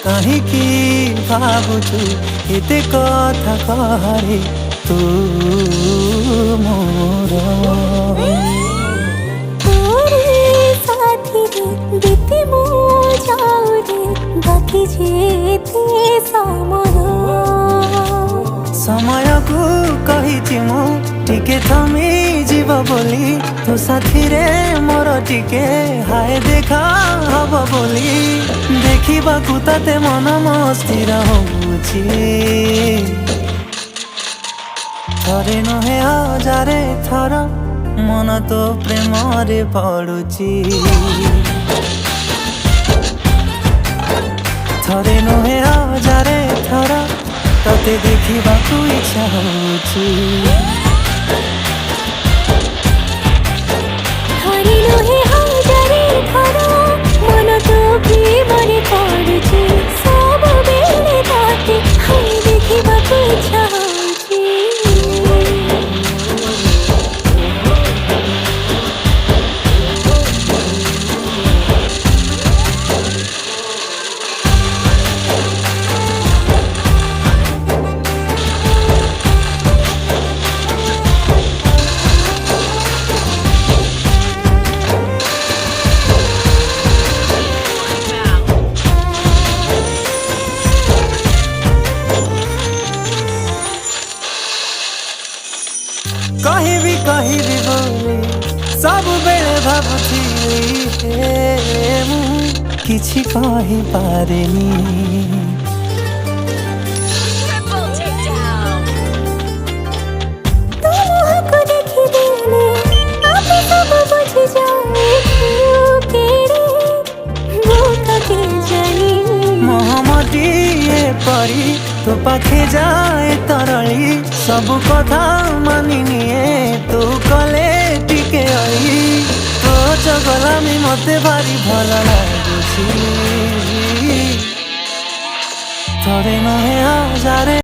କାହିଁକି ଭାବୁଛୁ ଏତେ କଥା କହରେ ତୁ ମୋର बीती मो जाऊरे बाकी जेते समय को कही मु टिके थमी जीव बोली तो साथी रे मोर टिके हाय देखा हब बोली देखा ताते मन मस्थिर होउछि थरे नहे हजारे थर मन तो प्रेम रे पड़ुछि थरे नुहे हजारे थर तते देखा इच्छा होउछि थरे नुहे हजारे थर मन तो प्रेम रे पड़ुछि सब बेले ताते हाय देखा इच्छा होउछि कही भी बोली सब बेले भाबुथी किछि कहि पारेनी मोहमती परी तो पाखे जाए तरली सब कथा मानि निए तू कले टिके आई तो चगलामी मते भारी भल लागुछि थरे नहे हजारे